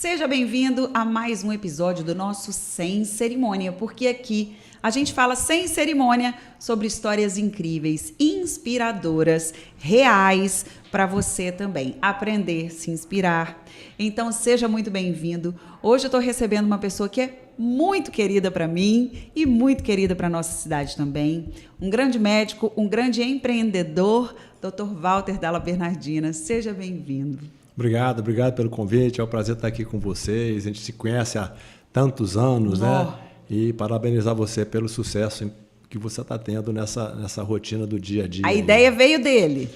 Seja bem-vindo a mais um episódio do nosso Sem Cerimônia, porque aqui a gente fala sem cerimônia sobre histórias incríveis, inspiradoras, reais, para você também aprender, se inspirar. Então seja muito bem-vindo. Hoje eu estou recebendo uma pessoa que é muito querida para mim e muito querida para a nossa cidade também. Um grande médico, um grande empreendedor, Dr. Walter Dalla Bernardina. Seja bem-vindo. Obrigado pelo convite, é um prazer estar aqui com vocês, a gente se conhece há tantos anos, né? E parabenizar você pelo sucesso que você está tendo nessa rotina do dia a dia. A ideia veio dele,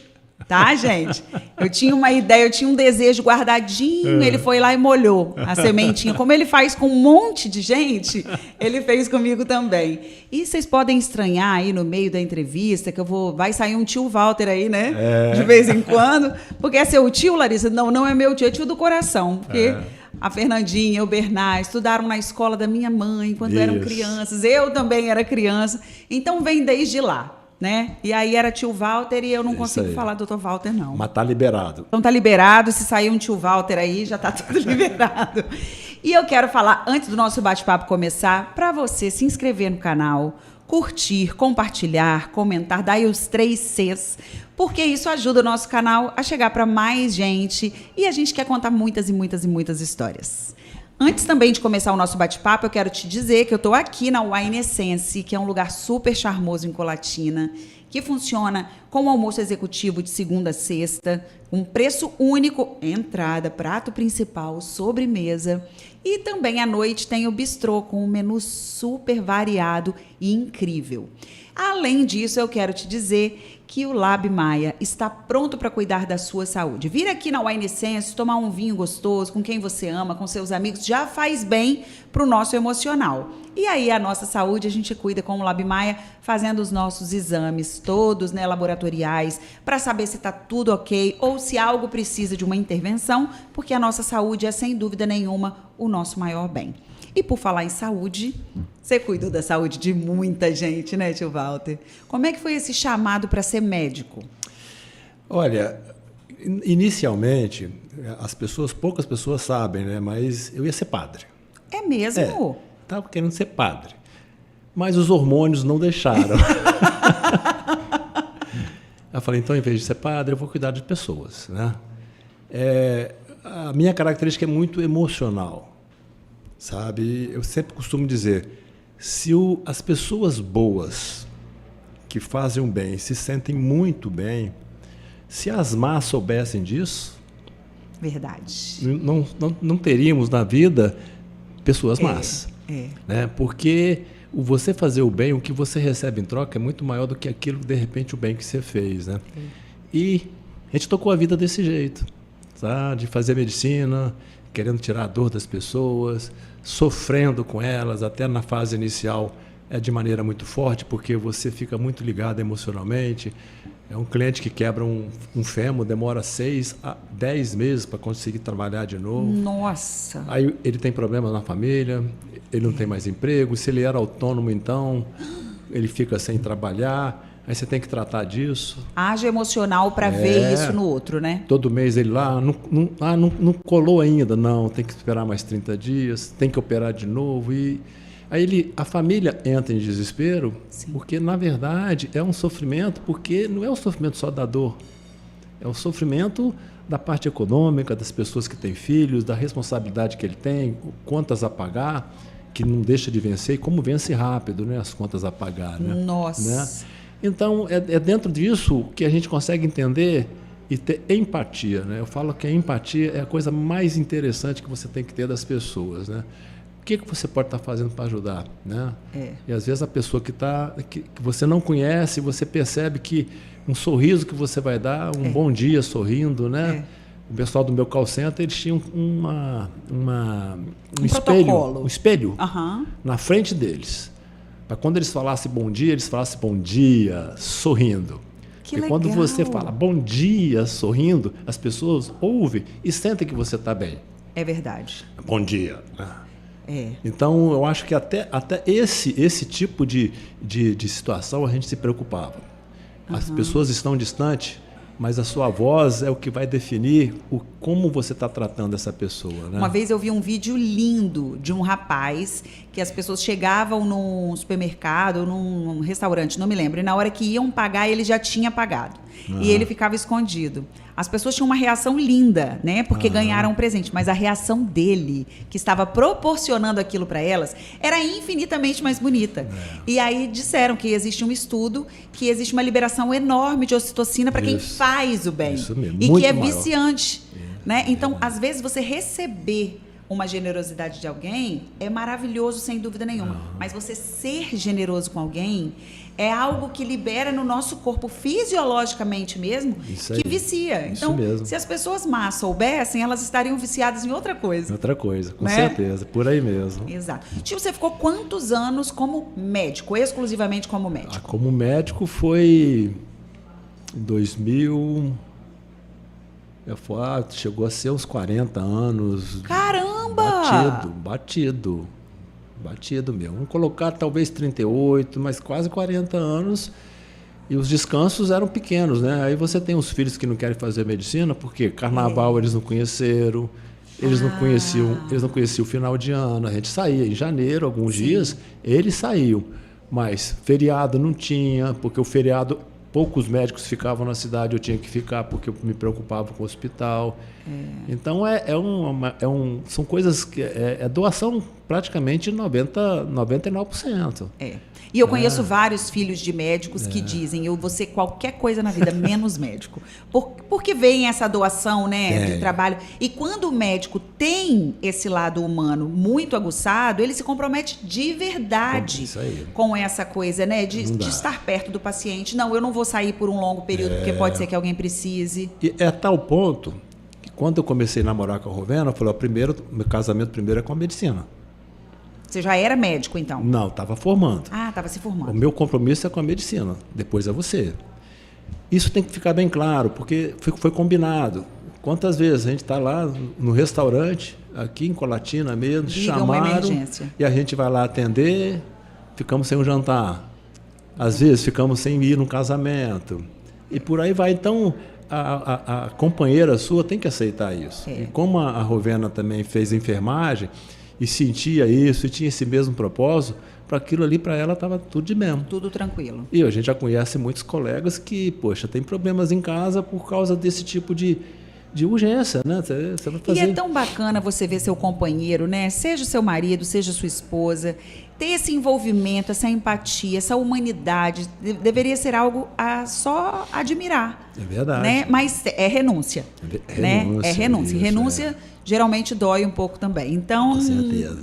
tá, gente? Eu tinha uma ideia, eu tinha um desejo guardadinho, ele foi lá e molhou a sementinha. Como ele faz com um monte de gente, ele fez comigo também. E vocês podem estranhar aí no meio da entrevista que vai sair um tio Walter aí, né? De vez em quando. Porque é seu tio, Larissa? Não, não é meu tio, é tio do coração. Porque a Fernandinha e o Bernard estudaram na escola da minha mãe quando eram crianças. Eu também era criança. Então vem desde lá. Né? E aí era tio Walter e eu não consigo falar Dr. Walter, não. Mas tá liberado. Então tá liberado, se sair um tio Walter aí, já tá tudo liberado. E eu quero falar, antes do nosso bate-papo começar, para você se inscrever no canal, curtir, compartilhar, comentar, dar aí os 3 Cs, porque isso ajuda o nosso canal a chegar para mais gente e a gente quer contar muitas e muitas e muitas histórias. Antes também de começar o nosso bate-papo, eu quero te dizer que eu estou aqui na Wine Essence, que é um lugar super charmoso em Colatina, que funciona com almoço executivo de segunda a sexta, um preço único, entrada, prato principal, sobremesa. E também à noite tem o bistrô com um menu super variado e incrível. Além disso, eu quero te dizer que o Lab Maia está pronto para cuidar da sua saúde. Vir aqui na Wine Essence, tomar um vinho gostoso com quem você ama, com seus amigos, já faz bem para o nosso emocional. E aí a nossa saúde a gente cuida com o Lab Maia, fazendo os nossos exames todos, né, laboratoriais, para saber se está tudo ok ou se algo precisa de uma intervenção, porque a nossa saúde é, sem dúvida nenhuma, o nosso maior bem. E por falar em saúde, você cuidou da saúde de muita gente, né, tio Walter? Como é que foi esse chamado para ser médico? Olha, inicialmente, poucas pessoas sabem, né? Mas eu ia ser padre. É mesmo? Estava querendo ser padre. Mas os hormônios não deixaram. Eu falei, então, em vez de ser padre, eu vou cuidar de pessoas, né? A minha característica é muito emocional. Sabe, eu sempre costumo dizer, se as pessoas boas que fazem o bem se sentem muito bem, se as más soubessem disso, verdade, não teríamos na vida pessoas más. Né? Porque você fazer o bem, o que você recebe em troca é muito maior do que aquilo, de repente, o bem que você fez. Né? E a gente tocou a vida desse jeito, tá? De fazer medicina, querendo tirar a dor das pessoas, sofrendo com elas, até na fase inicial de maneira muito forte, porque você fica muito ligado emocionalmente. É um cliente que quebra um fêmur, demora 6 a 10 meses para conseguir trabalhar de novo. Nossa! Aí ele tem problemas na família, ele não tem mais emprego, se ele era autônomo, então ele fica sem trabalhar. Aí você tem que tratar disso. Haja emocional para ver isso no outro, né? Todo mês ele lá, não colou ainda. Não, tem que esperar mais 30 dias, tem que operar de novo. E aí a família entra em desespero, porque, na verdade, é um sofrimento, porque não é um sofrimento só da dor. É o sofrimento da parte econômica, das pessoas que têm filhos, da responsabilidade que ele tem, contas a pagar, que não deixa de vencer, e como vence rápido, né, as contas a pagar. Né? Nossa! Né? Então, é dentro disso que a gente consegue entender e ter empatia. Né? Eu falo que a empatia é a coisa mais interessante que você tem que ter das pessoas. Né? O que você pode estar fazendo para ajudar? Né? E às vezes a pessoa que você não conhece, você percebe que um sorriso que você vai dar, um bom dia sorrindo, né? O pessoal do meu call center, eles tinham um espelho na frente deles. Para quando eles falassem bom dia, eles falassem bom dia, sorrindo. Porque quando você fala bom dia, sorrindo, as pessoas ouvem e sentem que você está bem. É verdade. Bom dia. Então, eu acho que até esse tipo de situação a gente se preocupava. As pessoas estão distantes mas a sua voz é o que vai definir como você está tratando essa pessoa, né? Uma vez eu vi um vídeo lindo de um rapaz que as pessoas chegavam num supermercado ou num restaurante, não me lembro, e na hora que iam pagar, ele já tinha pagado. E ele ficava escondido. As pessoas tinham uma reação linda, né? Porque ganharam um presente, mas a reação dele, que estava proporcionando aquilo para elas, era infinitamente mais bonita. E aí disseram que existe um estudo, que existe uma liberação enorme de ocitocina para quem faz o bem. Isso mesmo, e muito que é maior. viciante, né? Então, às vezes você receber uma generosidade de alguém é maravilhoso, sem dúvida nenhuma. Mas você ser generoso com alguém é algo que libera no nosso corpo, fisiologicamente mesmo, que vicia. Então, se as pessoas más soubessem, elas estariam viciadas em outra coisa. Outra coisa, com né? certeza. Por aí mesmo. Exato. Tio, você ficou quantos anos como médico, exclusivamente como médico? Como médico foi em 2000... chegou a ser uns 40 anos. Caramba! Batido mesmo. Vamos colocar talvez 38, mas quase 40 anos. E os descansos eram pequenos, né? Aí você tem os filhos que não querem fazer medicina, porque carnaval eles não conheceram, eles não conheciam o final de ano. A gente saía em janeiro, alguns dias, eles saíam. Mas feriado não tinha, porque o feriado... Poucos médicos ficavam na cidade, eu tinha que ficar porque eu me preocupava com o hospital. Então, são coisas que é doação praticamente 99%. E eu conheço vários filhos de médicos que dizem: eu vou ser qualquer coisa na vida, menos médico. Porque vem essa doação, né, de trabalho. E quando o médico tem esse lado humano muito aguçado, ele se compromete de verdade com essa coisa, né, de estar perto do paciente. Não, eu não vou sair por um longo período, porque pode ser que alguém precise. E é tal ponto que quando eu comecei a namorar com a Rovena, eu falei: meu casamento primeiro é com a medicina. Você já era médico, então? Não, estava formando. Estava se formando. O meu compromisso é com a medicina, depois é você. Isso tem que ficar bem claro, porque foi combinado. Quantas vezes a gente está lá no restaurante, aqui em Colatina mesmo, chamaram, e a gente vai lá atender, ficamos sem um jantar. Às vezes ficamos sem ir no casamento. E por aí vai. Então, a companheira sua tem que aceitar isso. E como a Rovena também fez enfermagem, e sentia isso, e tinha esse mesmo propósito, para aquilo ali, para ela, estava tudo de mesmo. Tudo tranquilo. E a gente já conhece muitos colegas que, tem problemas em casa por causa desse tipo de urgência, né? Você vai fazer... E é tão bacana você ver seu companheiro, né? Seja seu marido, seja sua esposa, ter esse envolvimento, essa empatia, essa humanidade, deveria ser algo a só admirar. É verdade. Né? Mas é renúncia. Né? É renúncia. Isso, renúncia geralmente dói um pouco também. Então,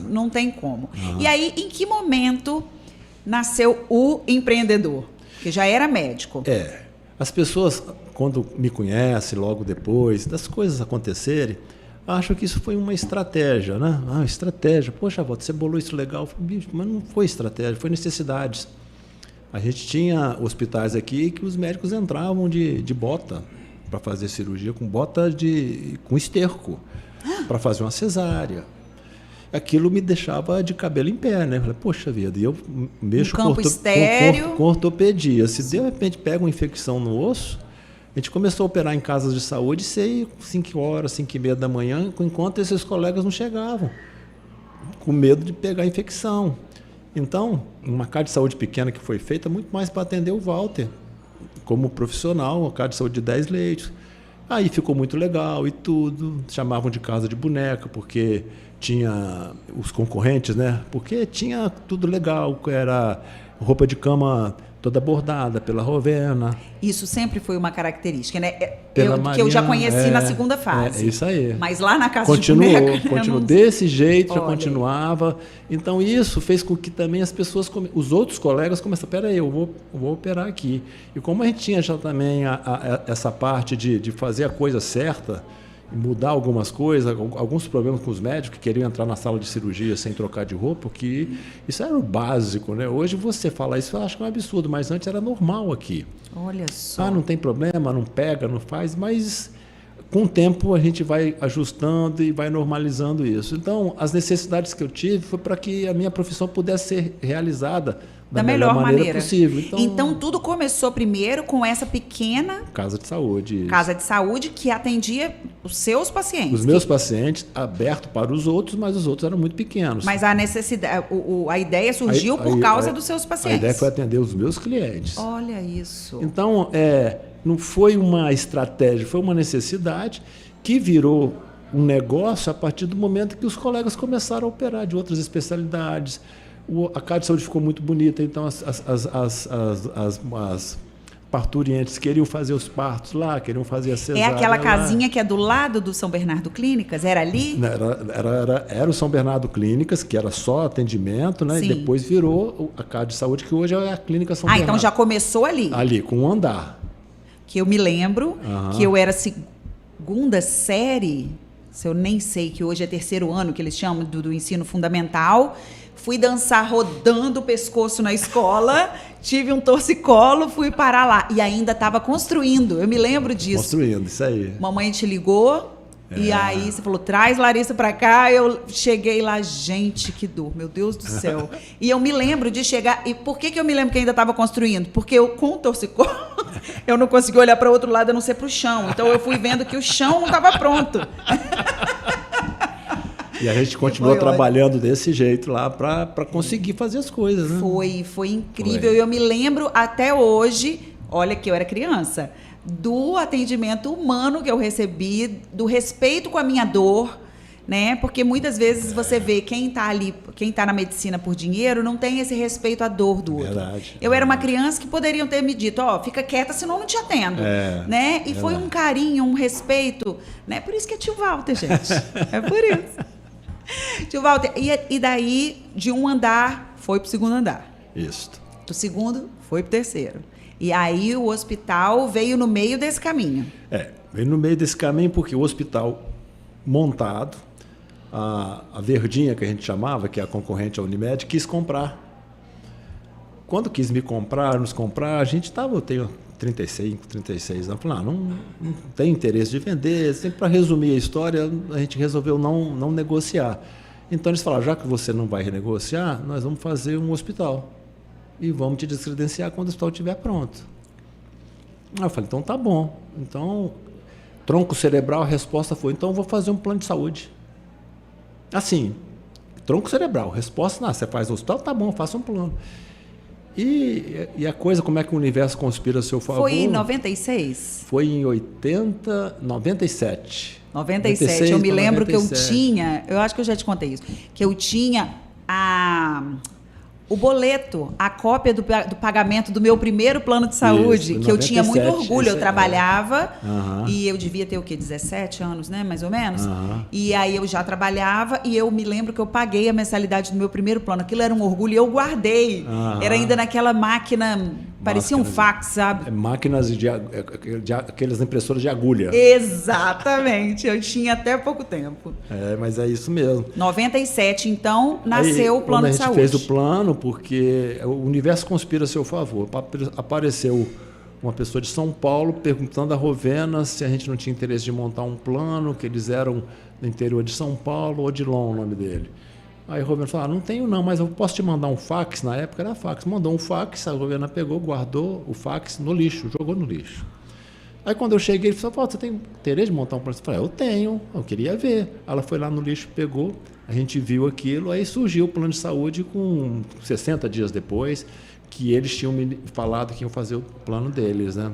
não tem como. E aí, em que momento nasceu o empreendedor? Que já era médico. As pessoas, quando me conhecem, logo depois das coisas acontecerem, acham que isso foi uma estratégia, né? Estratégia. Poxa, Walter, você bolou isso legal. Bicho, mas não foi estratégia, foi necessidades. A gente tinha hospitais aqui que os médicos entravam de bota para fazer cirurgia, com bota com esterco, para fazer uma cesárea. Aquilo me deixava de cabelo em pé, né? Eu falei: poxa vida, e eu mexo com ortopedia. Se de repente pega uma infecção no osso, a gente começou a operar em casas de saúde, 5 horas, 5h30 da manhã, enquanto esses colegas não chegavam, com medo de pegar infecção. Então, uma casa de saúde pequena que foi feita, muito mais para atender o Walter, como profissional, uma casa de saúde de 10 leitos. Aí ficou muito legal e tudo, chamavam de casa de boneca, porque tinha os concorrentes, né? Porque tinha tudo legal, era roupa de cama toda bordada pela Rovena. Isso sempre foi uma característica, né? Que eu já conheci na segunda fase. É isso aí. Mas lá na casa de boneca... Continuou desse jeito, já continuava. Então isso fez com que também as pessoas, os outros colegas começaram: peraí, eu vou operar aqui. E como a gente tinha já também essa parte de fazer a coisa certa, mudar algumas coisas, alguns problemas com os médicos que queriam entrar na sala de cirurgia sem trocar de roupa, que isso era o básico, né? Hoje você fala isso, eu acho que é um absurdo, mas antes era normal aqui. Olha só. Não tem problema, não pega, não faz, mas com o tempo a gente vai ajustando e vai normalizando isso. Então, as necessidades que eu tive foi para que a minha profissão pudesse ser realizada da melhor maneira possível. Então, tudo começou primeiro com essa pequena casa de saúde. Isso. Casa de saúde que atendia os seus pacientes. Os meus pacientes, aberto para os outros, mas os outros eram muito pequenos. Mas a necessidade, a ideia surgiu por causa dos seus pacientes. A ideia foi atender os meus clientes. Olha isso. Então, não foi uma estratégia, foi uma necessidade que virou um negócio a partir do momento que os colegas começaram a operar de outras especialidades. A casa de saúde ficou muito bonita, então as parturientes queriam fazer os partos lá, queriam fazer a cesárea. É aquela lá. casinha que é do lado do São Bernardo Clínicas? Era ali? Era o São Bernardo Clínicas, que era só atendimento, né? Sim. E depois virou a casa de saúde, que hoje é a Clínica São Bernardo. Então já começou ali? Ali, com um andar. Que eu me lembro que eu era segunda série, se eu nem sei, que hoje é terceiro ano, que eles chamam do ensino fundamental. Fui dançar rodando o pescoço na escola, tive um torcicolo, fui parar lá. E ainda estava construindo, eu me lembro disso. Construindo, isso aí. Mamãe te ligou e aí você falou, traz Larissa pra cá. Eu cheguei lá, gente, que dor, meu Deus do céu. E eu me lembro de chegar... E por que eu me lembro que ainda estava construindo? Porque eu, com o torcicolo, eu não consegui olhar para o outro lado, a não ser para o chão. Então eu fui vendo que o chão não estava pronto. E a gente continuou trabalhando desse jeito lá para conseguir fazer as coisas, né? Foi incrível. Eu me lembro até hoje, olha que eu era criança, do atendimento humano que eu recebi, do respeito com a minha dor, né? Porque muitas vezes você vê quem está ali, quem está na medicina por dinheiro, não tem esse respeito à dor do outro. Verdade. Eu era uma criança que poderiam ter me dito, fica quieta, senão eu não te atendo, né? E foi um carinho, um respeito, né? Por isso que é tio Walter, gente. É por isso. Tio Walter, e daí, de um andar, foi pro segundo andar. Isso. Do segundo, foi pro terceiro. E aí o hospital veio no meio desse caminho. Veio no meio desse caminho porque o hospital montado, a Verdinha, que a gente chamava, que é a concorrente à Unimed, quis comprar. Quando quis nos comprar, a gente estava, eu tenho 35, 36 anos, falei, não tem interesse de vender, sempre para resumir a história, a gente resolveu não negociar. Então eles falaram, já que você não vai renegociar, nós vamos fazer um hospital e vamos te descredenciar quando o hospital estiver pronto. Aí eu falei, então tá bom. Então, tronco cerebral, a resposta foi, então eu vou fazer um plano de saúde. Assim, tronco cerebral, resposta, você faz o hospital, tá bom, faça um plano. E a coisa, como é que o universo conspira a seu favor? Foi em 96? Foi em 97. 96, eu me lembro que eu tinha, eu acho que eu já te contei isso, que eu tinha o boleto, a cópia do pagamento do meu primeiro plano de saúde, isso, que eu tinha muito orgulho. Eu trabalhava e eu devia ter 17 anos, né, mais ou menos. E aí eu já trabalhava e eu me lembro que eu paguei a mensalidade do meu primeiro plano. Aquilo era um orgulho e eu guardei. Era ainda naquela máquina, parecia um fax, sabe? Máquinas de aquelas impressoras de agulha. Exatamente, eu tinha até pouco tempo. Mas é isso mesmo. 97, então, nasceu o plano de saúde. A gente fez o plano porque o universo conspira a seu favor. Apareceu uma pessoa de São Paulo perguntando a Rovena se a gente não tinha interesse de montar um plano, que eles eram do interior de São Paulo, Odilon, o nome dele. Aí a Rovena falou, não tenho não, mas eu posso te mandar um fax? Na época era fax. Mandou um fax, a Rovena pegou, guardou o fax no lixo, jogou no lixo. Aí quando eu cheguei, ele falou, você tem interesse de montar um plano? Eu falei, eu tenho, eu queria ver. Ela foi lá no lixo, pegou, a gente viu aquilo, aí surgiu o plano de saúde com 60 dias depois, que eles tinham me falado que iam fazer o plano deles, né?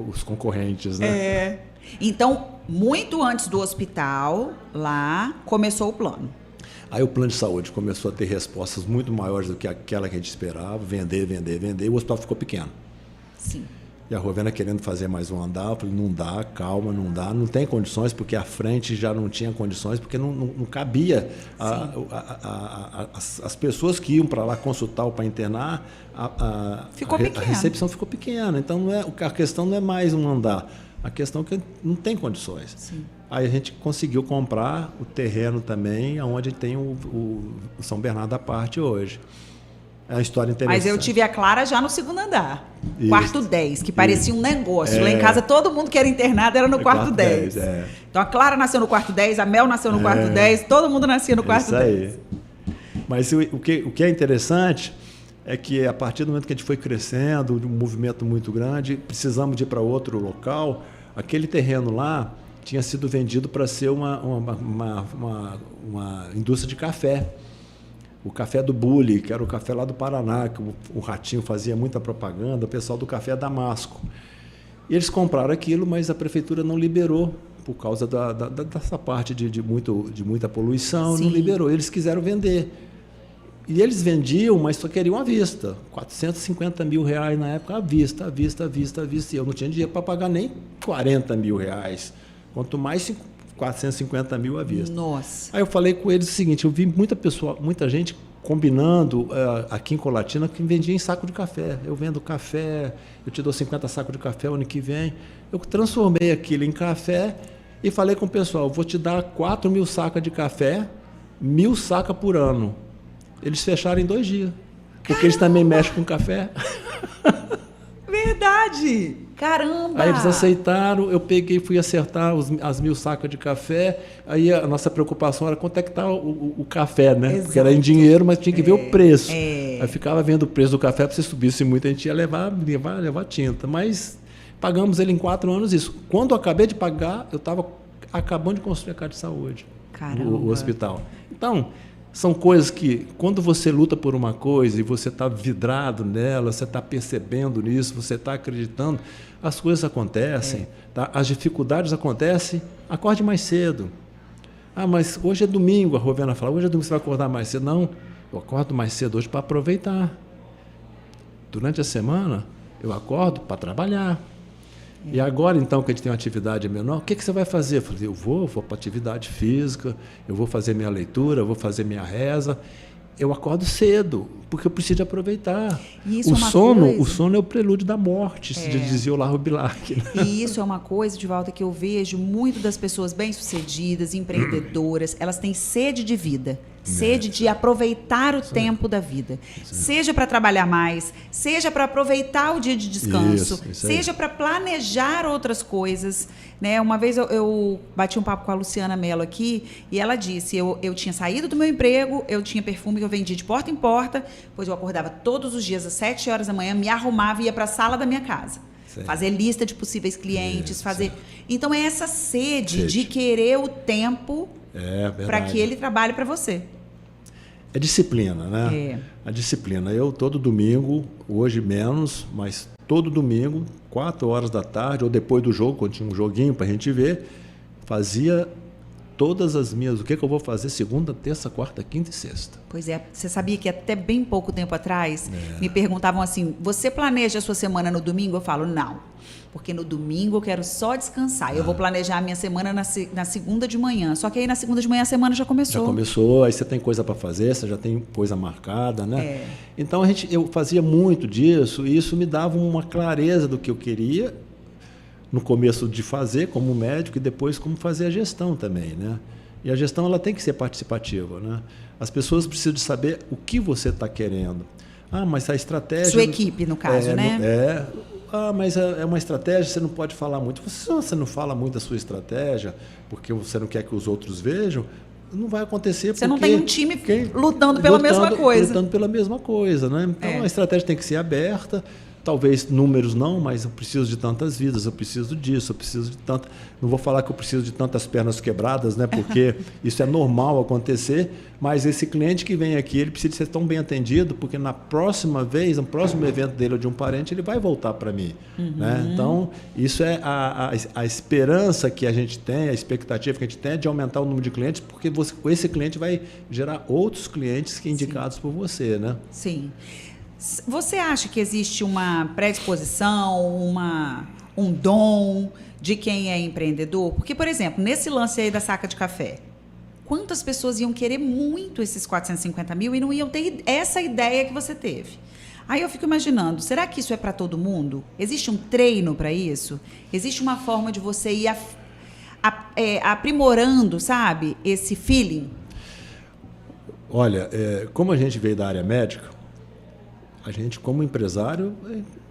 Os concorrentes, né? Então, muito antes do hospital, lá, começou o plano. Aí o plano de saúde começou a ter respostas muito maiores do que aquela que a gente esperava, vender, e o hospital ficou pequeno. Sim. E a Rovena querendo fazer mais um andar, eu falei, não dá, calma, não dá, não tem condições, porque a frente já não tinha condições, porque não cabia as pessoas que iam para lá consultar ou para internar, a recepção ficou pequena. Então a questão não é mais um andar, a questão é que não tem condições. Sim. Aí a gente conseguiu comprar o terreno também, onde tem o São Bernardo à parte hoje. É uma história interessante. Mas eu tive a Clara já no segundo andar. Isso. Quarto 10, que parecia um negócio. Lá em casa, todo mundo que era internado era no quarto 10. Então, a Clara nasceu no quarto 10, a Mel nasceu no quarto 10, todo mundo nascia no quarto 10. Isso aí. Mas o que é interessante é que a partir do momento que a gente foi crescendo, um movimento muito grande, precisamos de ir para outro local, aquele terreno lá tinha sido vendido para ser uma indústria de café. O café do Bulli, que era o café lá do Paraná, que o Ratinho fazia muita propaganda, o pessoal do café Damasco. E eles compraram aquilo, mas a prefeitura não liberou, por causa dessa parte de muita poluição, não liberou. Eles quiseram vender. E eles vendiam, mas só queriam à vista. R$450 mil na época, à vista. E eu não tinha dinheiro para pagar nem R$40 mil. Quanto mais 450 mil à vista. Nossa. Aí eu falei com eles o seguinte, eu vi muita gente combinando aqui em Colatina que vendia em saco de café. Eu vendo café, eu te dou 50 sacos de café o ano que vem. Eu transformei aquilo em café e falei com o pessoal, vou te dar 4 mil sacas de café, 1.000 sacas por ano. Eles fecharam em 2 dias, porque eles também mexem com café. Verdade! Caramba! Aí eles aceitaram, eu peguei e fui acertar as 1.000 sacas de café. Aí a nossa preocupação era quanto é que está o café, né? Exato. Porque era em dinheiro, mas tinha que ver o preço. É. Aí ficava vendo o preço do café, para se subisse muito, a gente ia levar tinta. Mas pagamos ele em 4 anos isso. Quando eu acabei de pagar, eu estava acabando de construir a casa de saúde, o hospital. Então, são coisas que, quando você luta por uma coisa e você está vidrado nela, você está percebendo nisso, você está acreditando, as coisas acontecem, tá? As dificuldades acontecem, acorde mais cedo. Ah, mas hoje é domingo, a Rovena fala, hoje é domingo, você vai acordar mais cedo? Não, eu acordo mais cedo hoje para aproveitar. Durante a semana, eu acordo para trabalhar. E agora, então, que a gente tem uma atividade menor, o que você vai fazer? Eu falei, eu vou para atividade física, eu vou fazer minha leitura, eu vou fazer minha reza. Eu acordo cedo, porque eu preciso aproveitar. O sono é o prelúdio da morte, dizia o Larro Bilac. E isso é uma coisa, de volta, que eu vejo muito das pessoas bem-sucedidas, empreendedoras, elas têm sede de vida. Sede de aproveitar o tempo da vida. Seja para trabalhar mais, seja para aproveitar o dia de descanso, seja para planejar outras coisas. Né? Uma vez eu bati um papo com a Luciana Mello aqui e ela disse, eu tinha saído do meu emprego, eu tinha perfume que eu vendia de porta em porta, pois eu acordava todos os dias às 7 horas da manhã, me arrumava e ia para a sala da minha casa. Fazer lista de possíveis clientes, Então é essa sede de querer o tempo para que ele trabalhe para você. É disciplina, né? A disciplina. Eu todo domingo, hoje menos, mas todo domingo, 4 horas da tarde, ou depois do jogo, quando tinha um joguinho para a gente ver, fazia todas as minhas... O que eu vou fazer segunda, terça, quarta, quinta e sexta. Pois é. Você sabia que até bem pouco tempo atrás me perguntavam assim, você planeja a sua semana no domingo? Eu falo, não. Porque no domingo eu quero só descansar. Eu vou planejar a minha semana na segunda de manhã. Só que aí na segunda de manhã a semana já começou. Já começou, aí você tem coisa para fazer, você já tem coisa marcada, né? Então eu fazia muito disso e isso me dava uma clareza do que eu queria no começo de fazer como médico e depois como fazer a gestão também, né? E a gestão ela tem que ser participativa, né? As pessoas precisam de saber o que você está querendo. Ah, mas a estratégia... Sua equipe, no caso, né? Mas é uma estratégia, você não pode falar muito. Se você não fala muito da sua estratégia, porque você não quer que os outros vejam, não vai acontecer. Você não tem um time lutando pela mesma coisa. Lutando pela mesma coisa, né? Então, a estratégia tem que ser aberta. Talvez números não, mas eu preciso de tantas vidas, eu preciso disso, eu preciso de tanto... Não vou falar que eu preciso de tantas pernas quebradas, né? Porque isso é normal acontecer, mas esse cliente que vem aqui, ele precisa ser tão bem atendido, porque na próxima vez, no próximo evento dele ou de um parente, ele vai voltar para mim. Né? Então, isso é a esperança que a gente tem, a expectativa que a gente tem de aumentar o número de clientes, porque esse cliente vai gerar outros clientes indicados por você, né? Sim. Você acha que existe uma predisposição, um dom de quem é empreendedor? Porque, por exemplo, nesse lance aí da saca de café, quantas pessoas iam querer muito esses 450 mil e não iam ter essa ideia que você teve? Aí eu fico imaginando, será que isso é para todo mundo? Existe um treino para isso? Existe uma forma de você ir aprimorando, sabe, esse feeling? Olha, como a gente veio da área médica, a gente, como empresário,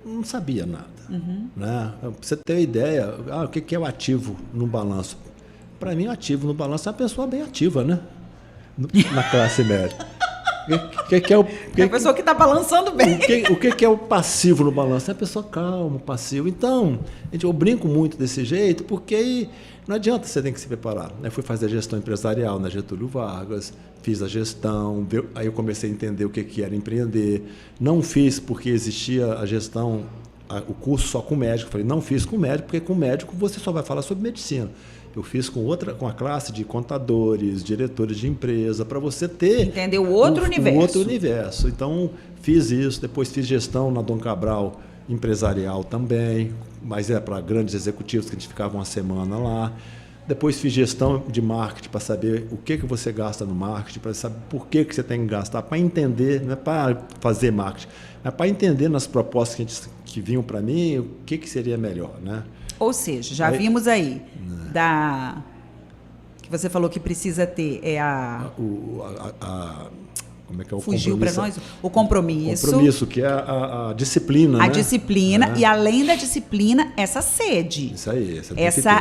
não sabia nada. Né? Pra você ter uma ideia, o que é o ativo no balanço? Para mim, o ativo no balanço é uma pessoa bem ativa, né? Na classe média. que é o... É a pessoa que está balançando bem. O que é o passivo no balanço? É a pessoa calma, passiva. Então, eu brinco muito desse jeito, porque aí não adianta, você tem que se preparar. Eu fui fazer a gestão empresarial na Getúlio Vargas, fiz a gestão, aí eu comecei a entender o que era empreender. Não fiz porque existia a gestão, o curso só com médico. Falei, não fiz com médico, porque com médico você só vai falar sobre medicina. Eu fiz com a classe de contadores, diretores de empresa, para você ter... Entender o outro universo. Um outro universo. Então, fiz isso. Depois fiz gestão na Dom Cabral, empresarial também, mas para grandes executivos que a gente ficava uma semana lá. Depois fiz gestão de marketing para saber o que você gasta no marketing, para saber por que você tem que gastar, para entender, não é para fazer marketing, é para entender nas propostas que vinham para mim o que seria melhor, né? Ou seja, já vimos aí que você falou que precisa ter como é que é o fugiu para nós? O compromisso. O compromisso, que é a disciplina, a disciplina, e além da disciplina, essa sede. Isso aí.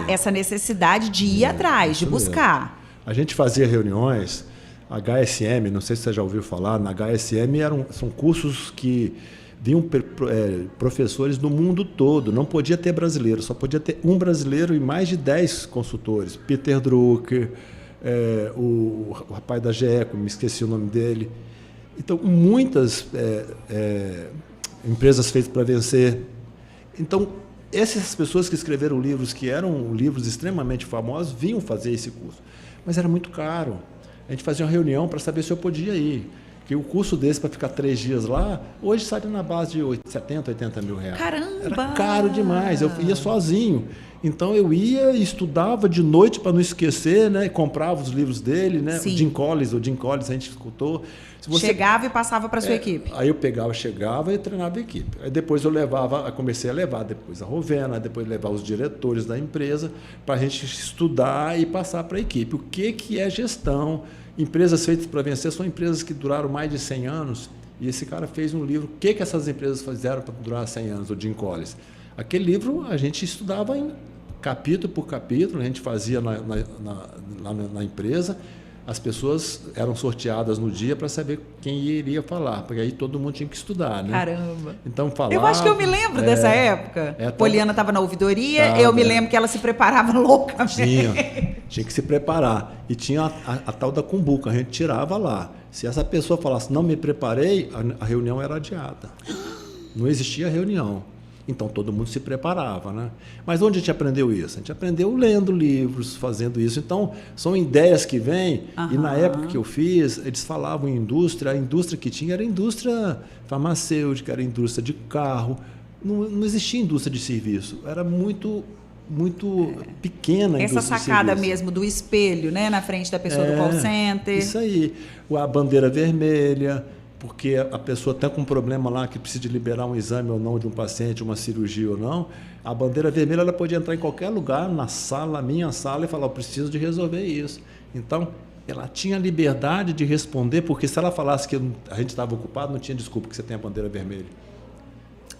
Essa necessidade de ir atrás, de buscar. A gente fazia reuniões, HSM, não sei se você já ouviu falar, na HSM são cursos que vinham professores do mundo todo, não podia ter brasileiro, só podia ter um brasileiro e mais de 10 consultores. Peter Drucker, o rapaz da GECO, me esqueci o nome dele. Então, muitas empresas feitas para vencer. Então, essas pessoas que escreveram livros, que eram livros extremamente famosos, vinham fazer esse curso. Mas era muito caro. A gente fazia uma reunião para saber se eu podia ir. Porque o curso desse, para ficar 3 dias lá, hoje sai na base de 70, 80 mil reais. Caramba! Era caro demais, eu ia sozinho. Então eu ia e estudava de noite para não esquecer, né? Comprava os livros dele, né? O Jim Collins a gente escutou. Chegava e passava para a sua equipe. Aí eu chegava e treinava a equipe. Aí depois comecei a levar depois a Rovena, depois levar os diretores da empresa para a gente estudar e passar para a equipe. O que é gestão? Empresas feitas para vencer são empresas que duraram mais de 100 anos. E esse cara fez um livro. O que essas empresas fizeram para durar 100 anos, o Jim Collins? Aquele livro a gente estudava em capítulo por capítulo, a gente fazia na empresa. As pessoas eram sorteadas no dia para saber quem iria falar, porque aí todo mundo tinha que estudar, né? Caramba! Então, falava, eu acho que eu me lembro dessa época. Poliana estava na ouvidoria, eu me lembro que ela se preparava loucamente. Tinha que se preparar. E tinha a tal da cumbuca, a gente tirava lá. Se essa pessoa falasse, não me preparei, a reunião era adiada. Não existia reunião. Então, todo mundo se preparava, né? Mas onde a gente aprendeu isso? A gente aprendeu lendo livros, fazendo isso. Então, são ideias que vêm. E na época que eu fiz, eles falavam em indústria. A indústria que tinha era indústria farmacêutica, era indústria de carro. Não existia indústria de serviço. Era muito pequena a indústria essa sacada de serviço. Mesmo do espelho, né? Na frente da pessoa do call center. Isso aí. A bandeira vermelha... porque a pessoa está com um problema lá que precisa de liberar um exame ou não de um paciente, uma cirurgia ou não, a bandeira vermelha ela pode entrar em qualquer lugar, na sala, minha sala, e falar, eu preciso de resolver isso. Então, ela tinha liberdade de responder, porque se ela falasse que a gente estava ocupado, não tinha desculpa que você tem a bandeira vermelha.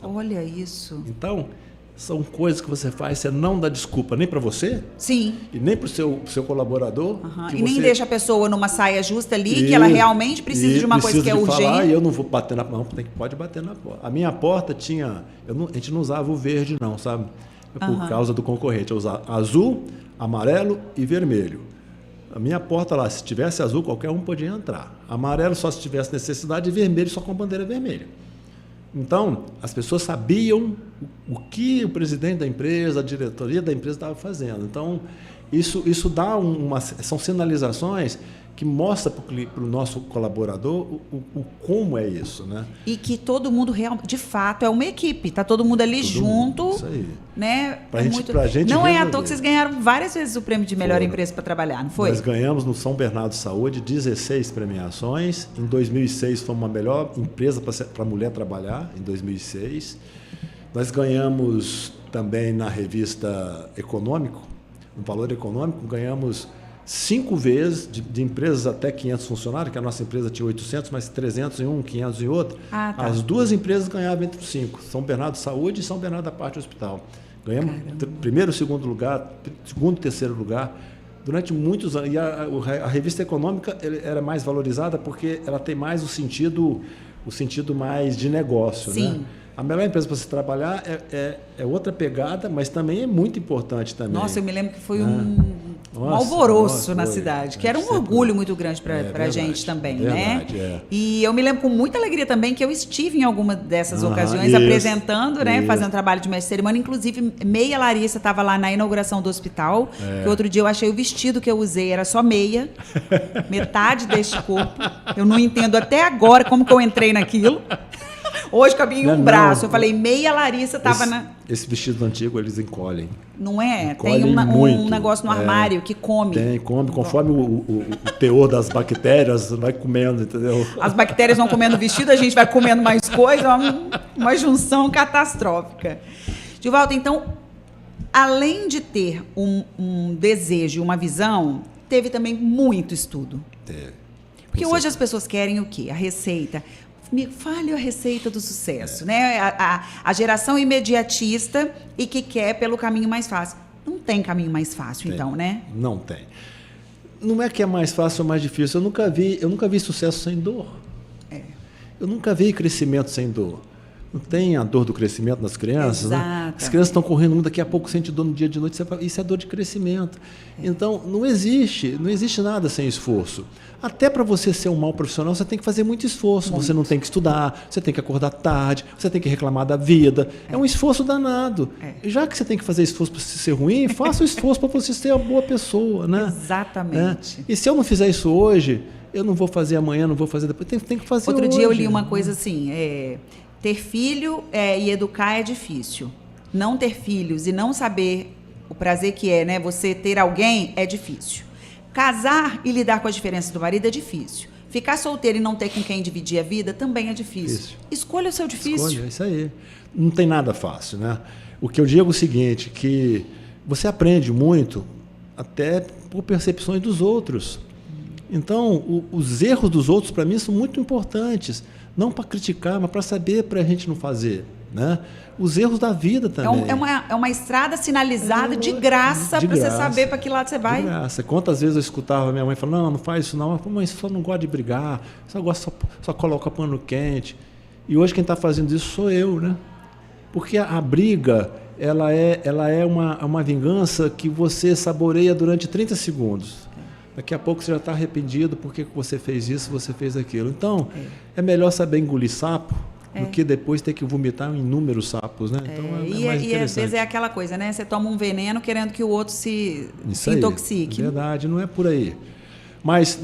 Olha isso. Então, são coisas que você faz, você não dá desculpa nem para você, sim, e nem para o seu colaborador. E nem deixa a pessoa numa saia justa ali, que ela realmente precisa de uma coisa que é urgente. Falar, e eu não vou bater na porta, pode bater na porta. A minha porta tinha, a gente não usava o verde não, sabe? Por causa do concorrente, eu usava azul, amarelo e vermelho. A minha porta lá, se tivesse azul, qualquer um podia entrar. Amarelo só se tivesse necessidade, e vermelho só com bandeira vermelha. Então, as pessoas sabiam o que o presidente da empresa, a diretoria da empresa estava fazendo. Então, isso dá são sinalizações que mostram para o nosso colaborador o como é isso, né? E que todo mundo, de fato, é uma equipe. Está todo mundo ali junto. Isso aí. Né? Pra gente não é à toa que vocês ganharam várias vezes o prêmio de melhor empresa para trabalhar, não foi? Nós ganhamos no São Bernardo Saúde 16 premiações. Em 2006 fomos a melhor empresa para mulher trabalhar, em 2006. Nós ganhamos também na revista Econômico, no Valor Econômico, ganhamos 5 vezes de empresas até 500 funcionários, que a nossa empresa tinha 800, mas 300 em um, 500 em outro. As duas empresas ganhavam entre os 5, São Bernardo Saúde e São Bernardo da Parte Hospital. Ganhamos primeiro, segundo lugar, segundo, terceiro lugar. Durante muitos anos. E a revista econômica era mais valorizada porque ela tem mais o sentido mais de negócio. Sim. Né? A melhor empresa para você trabalhar é outra pegada, mas também é muito importante também. Nossa, eu me lembro que foi um alvoroço na cidade, que era um orgulho muito grande para a gente também, verdade, né? E eu me lembro com muita alegria também que eu estive em alguma dessas ocasiões isso, apresentando, né? Fazendo trabalho de mestre de cerimônia. Inclusive, meia Larissa estava lá na inauguração do hospital, que outro dia eu achei o vestido que eu usei, era só meia, metade deste corpo. Eu não entendo até agora como que eu entrei naquilo. Hoje cabia em um braço. Eu falei, meia Larissa estava na... Esse vestido antigo, eles encolhem. Não é? Encolhem tem muito. Um negócio no armário que come. Come. Conforme o teor das bactérias, vai comendo, entendeu? As bactérias vão comendo o vestido, a gente vai comendo mais coisa. Uma junção catastrófica. Divaldo, então, além de ter um desejo e uma visão, teve também muito estudo. Porque hoje as pessoas querem o quê? A receita. Me fale a receita do sucesso, né? A geração imediatista e que quer pelo caminho mais fácil. Não tem caminho mais fácil, então, né? Não tem. Não é que é mais fácil ou mais difícil. Eu nunca vi sucesso sem dor. Eu nunca vi crescimento sem dor. Não tem a dor do crescimento nas crianças, né? As crianças estão correndo muito, daqui a pouco sente dor no dia de noite, isso é dor de crescimento. Então, não existe nada sem esforço. Até para você ser um mau profissional, você tem que fazer muito esforço. Você não tem que estudar, você tem que acordar tarde, você tem que reclamar da vida. É um esforço danado. E já que você tem que fazer esforço para você ser ruim, faça o esforço para você ser uma boa pessoa, né? Exatamente. E se eu não fizer isso hoje, eu não vou fazer amanhã, não vou fazer depois. Tem que fazer Outro hoje. dia eu li uma coisa assim, ter filho e educar é difícil. Não ter filhos e não saber o prazer que é, né, você ter alguém é difícil. Casar e lidar com as diferenças do marido é difícil. Ficar solteiro e não ter com quem dividir a vida também é difícil. Escolha o seu difícil. Escolha, isso aí. Não tem nada fácil, né? O que eu digo é o seguinte, que você aprende muito até por percepções dos outros. Então, os erros dos outros, para mim, são muito importantes. Não para criticar, mas para saber, para a gente não fazer. Né? Os erros da vida também. É uma estrada sinalizada de graça para você saber para que lado você vai. De graça. Quantas vezes eu escutava minha mãe falando, não faz isso não. Mãe, só não gosta de brigar, só coloca pano quente. E hoje quem está fazendo isso sou eu, né? Porque a briga, ela é uma vingança que você saboreia durante 30 segundos. Daqui a pouco você já está arrependido porque você fez isso, você fez aquilo. Então, é melhor saber engolir sapo do que depois ter que vomitar inúmeros sapos, né? Então, mais interessante. E às vezes é aquela coisa, né? Você toma um veneno querendo que o outro se intoxique. Verdade, não é por aí. Mas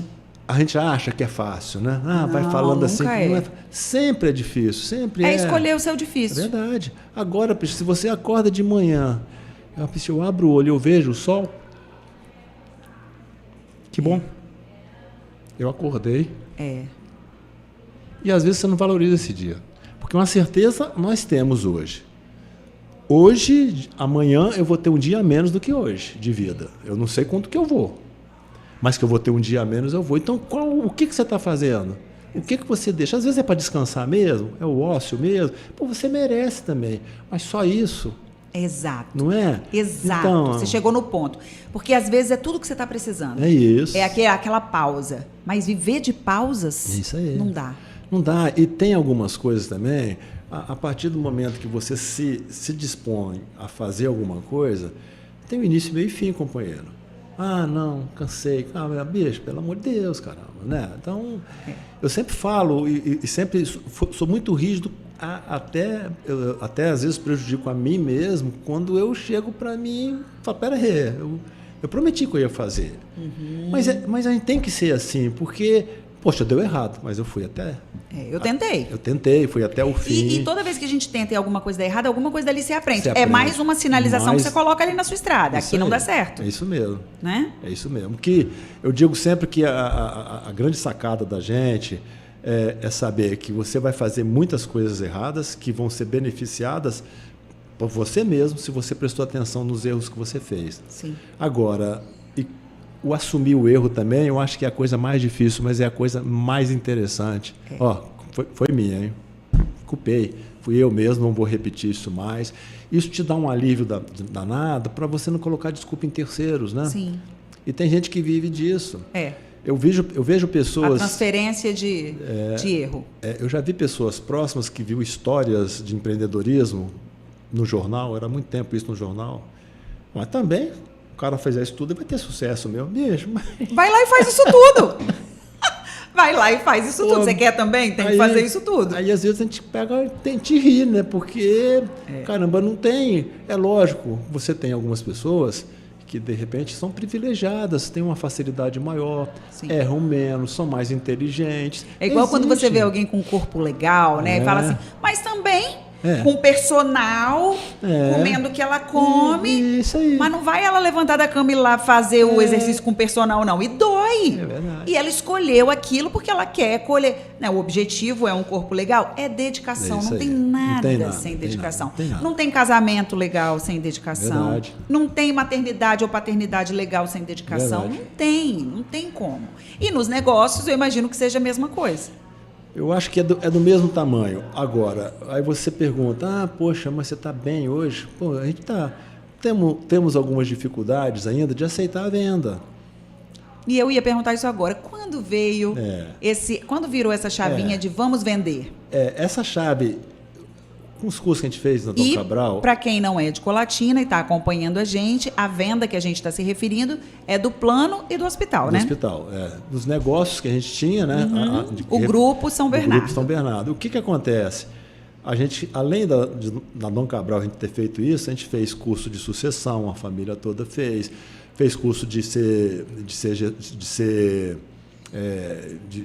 a gente acha que é fácil, né? Vai falando assim. Não é, sempre é difícil, sempre é. É escolher o seu difícil. É verdade. Agora, se você acorda de manhã, eu abro o olho e eu vejo o sol, que bom. Eu acordei. E às vezes você não valoriza esse dia. Porque uma certeza nós temos hoje. Hoje, amanhã, eu vou ter um dia a menos do que hoje de vida. Eu não sei quanto que eu vou. Mas que eu vou ter um dia a menos, eu vou. Então, o que você está fazendo? O que você deixa? Às vezes é para descansar mesmo, é o ócio mesmo. Pô, você merece também. Mas só isso. Exato. Não é? Exato. Então, você chegou no ponto. Porque às vezes é tudo que você está precisando. É isso. É aquela pausa. Mas viver de pausas isso aí. Não dá. Não dá. E tem algumas coisas também, a partir do momento que você se dispõe a fazer alguma coisa, tem o início, meio e fim, companheiro. Não, cansei. Bicho, pelo amor de Deus, caramba. Né? Então, eu sempre falo e sempre sou muito rígido, até às vezes prejudico a mim mesmo, quando eu chego para mim e falo, pera aí, eu prometi que eu ia fazer. Mas a gente tem que ser assim, porque... Poxa, deu errado, mas eu fui até... eu tentei. Eu tentei, fui até o fim. E toda vez que a gente tenta e alguma coisa dá errado, alguma coisa dali você aprende. É mais uma sinalização que você coloca ali na sua estrada. Aqui não dá certo. É isso mesmo. Né? É isso mesmo. Que eu digo sempre que a grande sacada da gente é saber que você vai fazer muitas coisas erradas que vão ser beneficiadas por você mesmo se você prestou atenção nos erros que você fez. Sim. Agora... O assumir o erro também, eu acho que é a coisa mais difícil, mas é a coisa mais interessante. Foi minha, hein? Culpei. Fui eu mesmo, não vou repetir isso mais. Isso te dá um alívio danado para você não colocar desculpa em terceiros, né? Sim. E tem gente que vive disso. É. Eu vejo pessoas... A transferência de erro. Eu já vi pessoas próximas que viu histórias de empreendedorismo no jornal, era muito tempo isso no jornal. Mas também, o cara fizer isso tudo, vai ter sucesso mesmo. Vai lá e faz isso tudo. Vai lá e faz isso tudo. Você quer também? Tem que fazer isso tudo. Aí, às vezes, a gente tenta rir, né? Porque, caramba, não tem... É lógico, você tem algumas pessoas que, de repente, são privilegiadas, têm uma facilidade maior, erram menos, são mais inteligentes. É igual quando você vê alguém com um corpo legal, né? E fala assim, mas também... com personal, comendo o que ela come. Isso aí. Mas não vai ela levantar da cama e ir lá fazer o exercício com personal, não. E dói. É verdade. E ela escolheu aquilo porque ela quer colher. Né, o objetivo é um corpo legal. É dedicação. Não tem nada sem dedicação. Não tem casamento legal sem dedicação. Verdade. Não tem maternidade ou paternidade legal sem dedicação. Verdade. Não tem como. E nos negócios eu imagino que seja a mesma coisa. Eu acho que é do mesmo tamanho. Agora, aí você pergunta, poxa, mas você está bem hoje? Pô, a gente está... Temos algumas dificuldades ainda de aceitar a venda. E eu ia perguntar isso agora. Quando veio quando virou essa chavinha de vamos vender? Essa chave, com os cursos que a gente fez na Dom Cabral... E para quem não é de Colatina e está acompanhando a gente, a venda que a gente está se referindo é do plano e do hospital, né? Do hospital, dos negócios que a gente tinha, né? O Grupo São Bernardo. O Grupo São Bernardo. O que acontece? A gente, além da Dom Cabral a gente ter feito isso, a gente fez curso de sucessão, a família toda fez curso de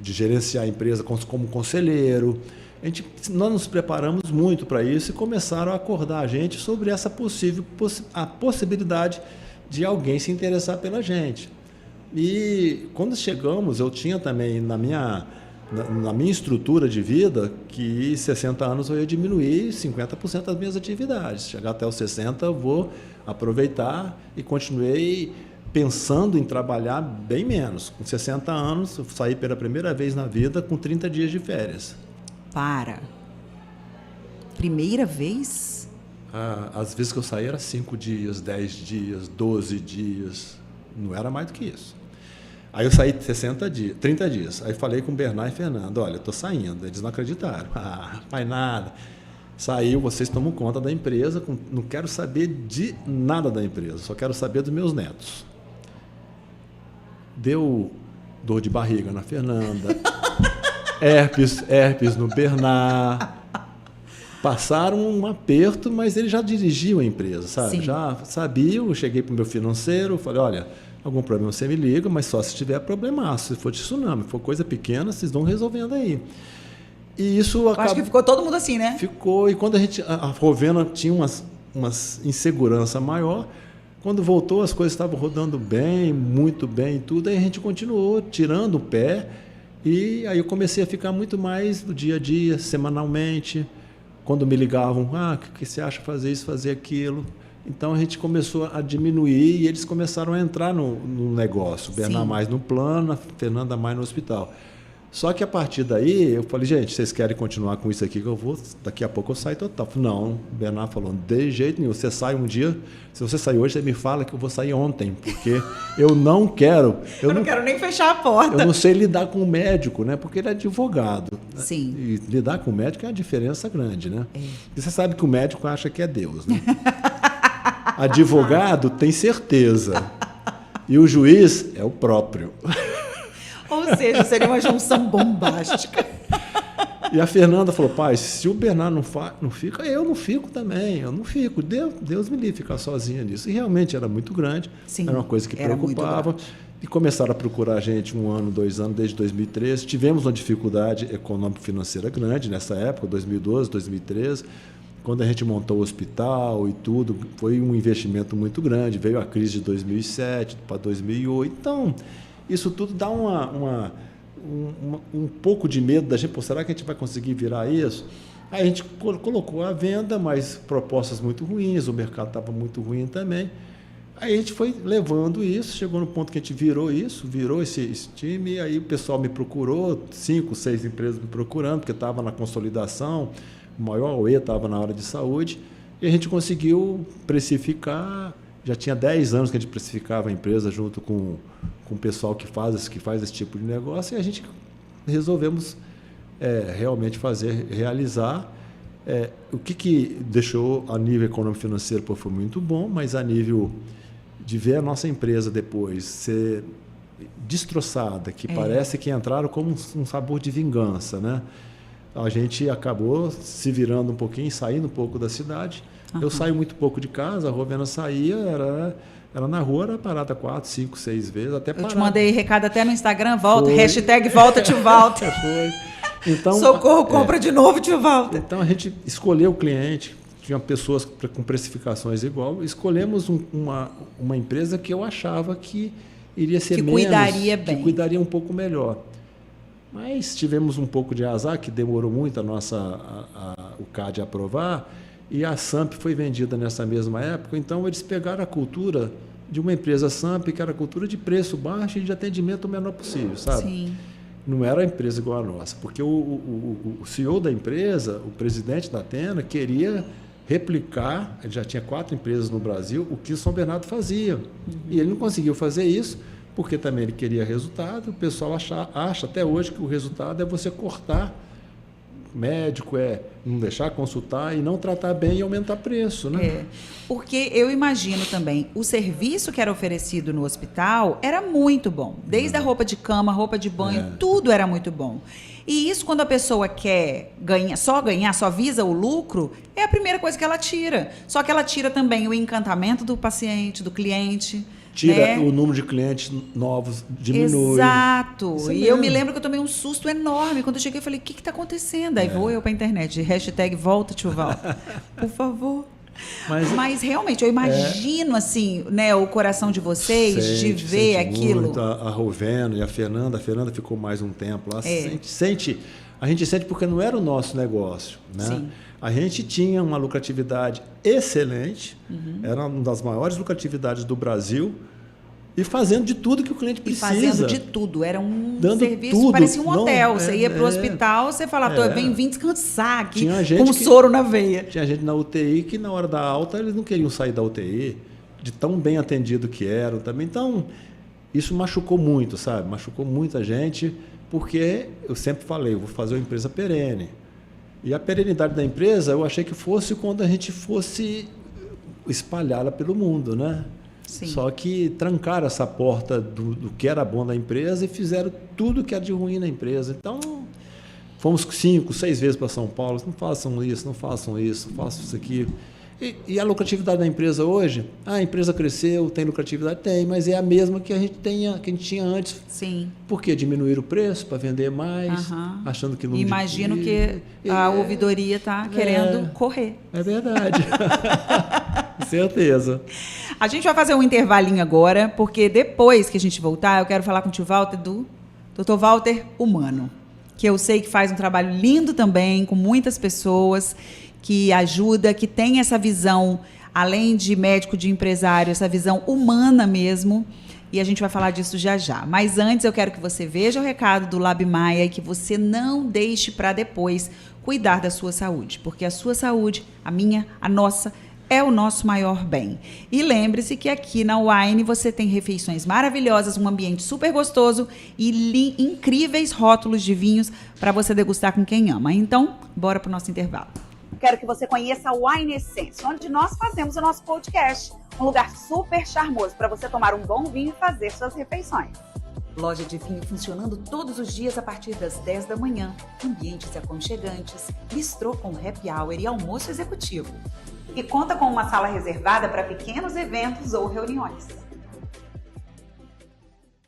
gerenciar a empresa como conselheiro. Nós nos preparamos muito para isso e começaram a acordar a gente sobre essa a possibilidade de alguém se interessar pela gente. E quando chegamos, eu tinha também na minha estrutura de vida que 60 anos eu ia diminuir 50% das minhas atividades. Chegar até os 60 eu vou aproveitar e continuei pensando em trabalhar bem menos. Com 60 anos eu saí pela primeira vez na vida com 30 dias de férias. Primeira vez? Às vezes que eu saí era 5 dias, 10 dias, 12 dias. Não era mais do que isso. Aí eu saí 30 dias. Aí falei com o Bernardo e Fernando, olha, eu estou saindo. Eles não acreditaram. Faz nada. Saiu, vocês tomam conta da empresa. Não quero saber de nada da empresa. Só quero saber dos meus netos. Deu dor de barriga na Fernanda. Herpes no Bernard. Passaram um aperto, mas eles já dirigiam a empresa, sabe? Já sabiam, eu cheguei para o meu financeiro, falei, olha, algum problema você me liga, mas só se tiver problemaço, se for de tsunami, se for coisa pequena, vocês vão resolvendo aí. E isso acho que ficou todo mundo assim, né? Ficou, e quando a Rovena tinha umas insegurança maior, quando voltou as coisas estavam rodando bem, muito bem e tudo, aí a gente continuou tirando o pé. E aí eu comecei a ficar muito mais no dia a dia, semanalmente. Quando me ligavam, o que você acha fazer isso, fazer aquilo? Então a gente começou a diminuir e eles começaram a entrar no negócio. O Bernardo mais no plano, a Fernanda mais no hospital. Só que a partir daí, eu falei, gente, vocês querem continuar com isso aqui que eu vou, daqui a pouco eu saio total. Falei, não, o Bernardo falou, de jeito nenhum, você sai um dia, se você sair hoje, você me fala que eu vou sair ontem, porque eu não quero... Eu não quero nem fechar a porta. Eu não sei lidar com o médico, né? Porque ele é advogado. Sim. E lidar com o médico é uma diferença grande, né? E você sabe que o médico acha que é Deus, né? Advogado tem certeza. E o juiz é o próprio. Ou seja, seria uma junção bombástica. E a Fernanda falou, pai, se o Bernardo não fica, eu não fico também, eu não fico. Deus me livre ficar sozinha nisso. E realmente era muito grande, era uma coisa que preocupava. E começaram a procurar a gente 1 ano, 2 anos, desde 2013. Tivemos uma dificuldade econômico-financeira grande nessa época, 2012, 2013. Quando a gente montou o hospital e tudo, foi um investimento muito grande. Veio a crise de 2007 para 2008. Então... isso tudo dá um pouco de medo da gente. Pô, será que a gente vai conseguir virar isso? Aí a gente colocou a venda, mas propostas muito ruins, o mercado estava muito ruim também. Aí a gente foi levando isso, chegou no ponto que a gente virou esse time, e aí o pessoal me procurou, 5, 6 empresas me procurando, porque estava na consolidação, o maior OE estava na área de saúde, e a gente conseguiu precificar já tinha 10 anos que a gente precificava a empresa junto com o pessoal que faz esse tipo de negócio, e a gente resolvemos realmente realizar. O que deixou a nível econômico financeiro foi muito bom, mas a nível de ver a nossa empresa depois ser destroçada, que parece que entraram como um sabor de vingança, né? A gente acabou se virando um pouquinho, saindo um pouco da cidade. Eu saio muito pouco de casa, a Rovena saía, era na rua, era parada 4, 5, 6 vezes, até parar. Eu te mandei recado até no Instagram, hashtag volta tio Walter. Foi. Então, socorro, compra de novo, tio Walter. Então a gente escolheu o cliente, tinha pessoas com precificações igual, escolhemos uma empresa que eu achava que iria ser que cuidaria um pouco melhor. Mas tivemos um pouco de azar, que demorou muito o CAD aprovar, e a SAMP foi vendida nessa mesma época, então eles pegaram a cultura de uma empresa SAMP, que era a cultura de preço baixo e de atendimento o menor possível, sabe? Sim. Não era a empresa igual a nossa, porque o CEO da empresa, o presidente da Athena, queria replicar, ele já tinha 4 empresas no Brasil, o que o São Bernardo fazia. E ele não conseguiu fazer isso, porque também ele queria resultado. O pessoal acha até hoje que o resultado é você cortar médico, não deixar consultar e não tratar bem e aumentar preço, né? Porque eu imagino também, o serviço que era oferecido no hospital era muito bom. Desde a roupa de cama, roupa de banho, tudo era muito bom. E isso, quando a pessoa quer ganhar, só visa o lucro, é a primeira coisa que ela tira. Só que ela tira também o encantamento do paciente, do cliente. Tira o número de clientes novos, diminui. Exato. Isso e mesmo. eu me lembro que eu tomei um susto enorme. Quando eu cheguei, eu falei, o que está acontecendo? Aí vou eu para a internet, hashtag volta, tio Val. Por favor. Mas realmente, eu imagino assim, né, o coração de vocês de ver aquilo. Muito. A Rovena e a Fernanda ficou mais um tempo lá. A gente sente porque não era o nosso negócio, né? Sim. A gente tinha uma lucratividade excelente, era uma das maiores lucratividades do Brasil, e fazendo de tudo que o cliente precisa. E fazendo de tudo. Era um serviço, parecia um hotel. Você ia para o hospital, você falava, vem descansar aqui, com soro na veia. Tinha gente na UTI que, na hora da alta, eles não queriam sair da UTI, de tão bem atendido que eram também. Então, isso machucou muito, sabe? Machucou muita gente, porque eu sempre falei, eu vou fazer uma empresa perene. E a perenidade da empresa, eu achei que fosse quando a gente fosse espalhá-la pelo mundo, né? Sim. Só que trancaram essa porta do que era bom da empresa e fizeram tudo que era de ruim na empresa. Então, fomos 5, 6 vezes para São Paulo. Não façam isso, façam isso aqui. E a lucratividade da empresa hoje, a empresa cresceu, tem lucratividade? Tem, mas é a mesma que a gente tinha antes. Sim. Porque diminuíram o preço para vender mais, achando que não... Imagino que a ouvidoria está querendo correr. É verdade. Com certeza. A gente vai fazer um intervalinho agora, porque depois que a gente voltar, eu quero falar com o tio Walter do Dr. Walter Humano, que eu sei que faz um trabalho lindo também, com muitas pessoas, que ajuda, que tem essa visão, além de médico, de empresário, essa visão humana mesmo, e a gente vai falar disso já já. Mas antes eu quero que você veja o recado do Lab Maia e que você não deixe para depois cuidar da sua saúde, porque a sua saúde, a minha, a nossa, é o nosso maior bem. E lembre-se que aqui na Wine você tem refeições maravilhosas, um ambiente super gostoso e incríveis rótulos de vinhos para você degustar com quem ama. Então, bora para o nosso intervalo. Quero que você conheça a Wine Essence, onde nós fazemos o nosso podcast. Um lugar super charmoso para você tomar um bom vinho e fazer suas refeições. Loja de vinho funcionando todos os dias a partir das 10 da manhã. Ambientes aconchegantes, bistrô com happy hour e almoço executivo. E conta com uma sala reservada para pequenos eventos ou reuniões.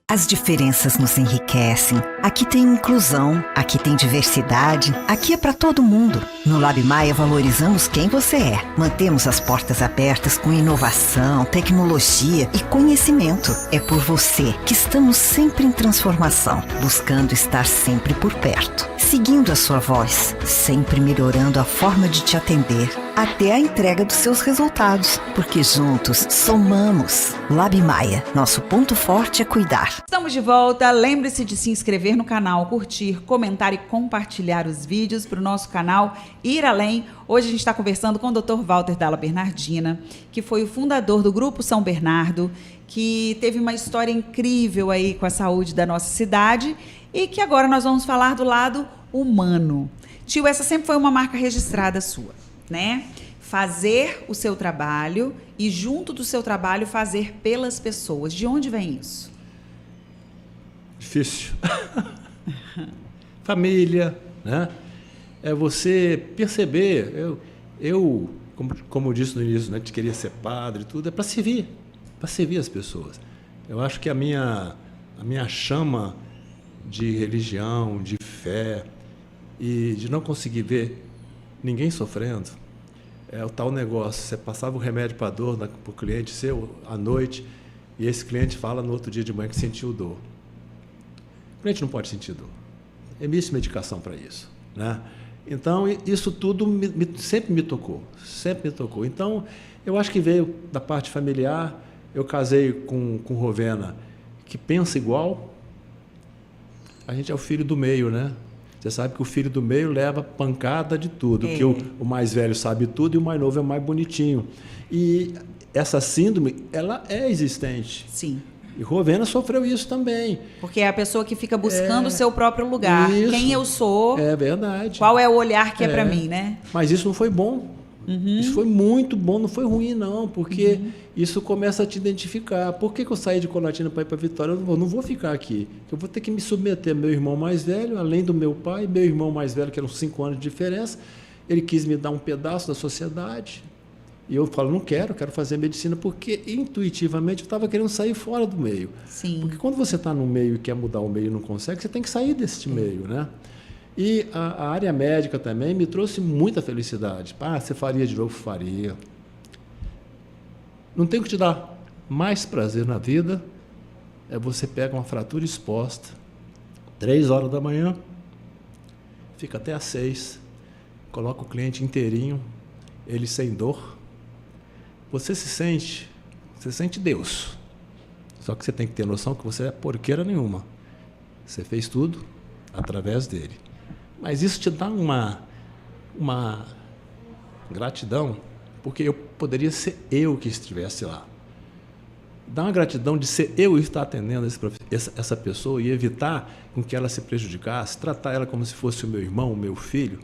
As diferenças nos enriquecem. Aqui tem inclusão, aqui tem diversidade, aqui é para todo mundo. No Lab Maia valorizamos quem você é. Mantemos as portas abertas com inovação, tecnologia e conhecimento. É por você que estamos sempre em transformação, buscando estar sempre por perto. Seguindo a sua voz, sempre melhorando a forma de te atender, até a entrega dos seus resultados, porque juntos somamos. Lab Maia, nosso ponto forte é cuidar. Estamos de volta, lembre-se de se inscrever inscrever no canal, curtir, comentar e compartilhar os vídeos para o nosso canal ir além. Hoje a gente está conversando com o Dr. Walter Dalla Bernardina, que foi o fundador do Grupo São Bernardo, que teve uma história incrível aí com a saúde da nossa cidade e que agora nós vamos falar do lado humano. Tio, essa sempre foi uma marca registrada sua, né? Fazer o seu trabalho e, junto do seu trabalho, fazer pelas pessoas. De onde vem isso? Difícil. Família, né? É você perceber. Eu como eu disse no início, né, que queria ser padre e tudo, é para servir as pessoas. Eu acho que a minha chama de religião, de fé e de não conseguir ver ninguém sofrendo, é o tal negócio. Você passava o remédio para dor para o cliente seu à noite e esse cliente fala no outro dia de manhã que sentiu dor. O cliente não pode sentir dor. Existe medicação para isso, né? Então, isso tudo sempre me tocou. Então, eu acho que veio da parte familiar. Eu casei com Rovena, que pensa igual. A gente é o filho do meio, né? Você sabe que o filho do meio leva pancada de tudo, que o mais velho sabe tudo e o mais novo é mais bonitinho. E essa síndrome, ela é existente. Sim. E Rovena sofreu isso também. Porque é a pessoa que fica buscando o seu próprio lugar. Isso, quem eu sou. É verdade. Qual é o olhar que é para mim, né? Mas isso não foi bom. Uhum. Isso foi muito bom, não foi ruim, não. Porque isso começa a te identificar. Por que eu saí de Colatina para ir para Vitória? Eu não vou ficar aqui. Eu vou ter que me submeter ao meu irmão mais velho, além do meu pai. Meu irmão mais velho, que eram 5 anos de diferença, ele quis me dar um pedaço da sociedade. E eu falo, não quero fazer medicina, porque intuitivamente eu estava querendo sair fora do meio. Sim. Porque quando você está no meio e quer mudar o meio e não consegue, você tem que sair desse meio, né? E a área médica também me trouxe muita felicidade. Você faria de novo? Faria. Não tem o que te dar mais prazer na vida, é você pega uma fratura exposta, 3 horas da manhã, fica até às 6, coloca o cliente inteirinho, ele sem dor. Você sente Deus. Só que você tem que ter noção que você é porqueira nenhuma. Você fez tudo através dele. Mas isso te dá uma gratidão, porque eu poderia ser eu que estivesse lá. Dá uma gratidão de ser eu estar atendendo essa pessoa e evitar com que ela se prejudicasse, tratar ela como se fosse o meu irmão, o meu filho.